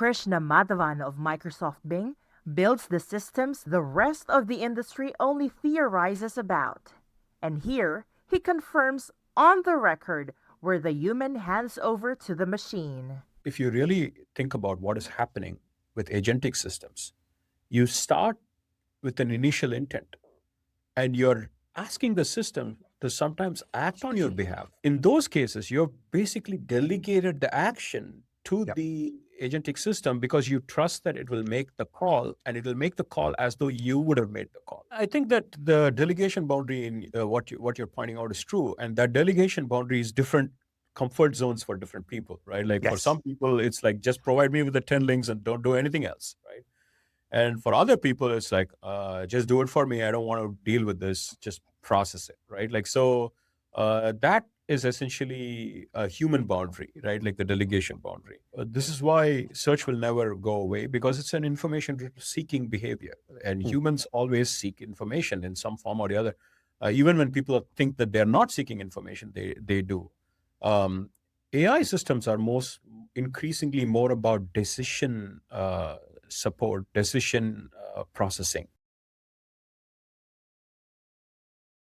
Krishna Madhavan of Microsoft Bing builds the systems the rest of the industry only theorizes about. And here, he confirms on the record where the human hands over to the machine. If you really think about what is happening with agentic systems, you start with an initial intent and you're asking the system to sometimes act on your behalf. In those cases, you've basically delegated the action to Yep. the agentic system because you trust that it will make the call, and it will make the call as though you would have made the call. I think that the delegation boundary in what you're pointing out is true, and that delegation boundary is different comfort zones for different people, right? Like for Yes. some people, it's like just provide me with the 10 links and don't do anything else, right? And for other people, it's like, just do it for me. I don't want to deal with this. Just process it, right? Like, so that is essentially a human boundary, right? Like the delegation boundary. This is why search will never go away, because it's an information seeking behavior. And humans always seek information in some form or the other. Even when people think that they're not seeking information, they do. AI systems are increasingly more about decision support, decision processing.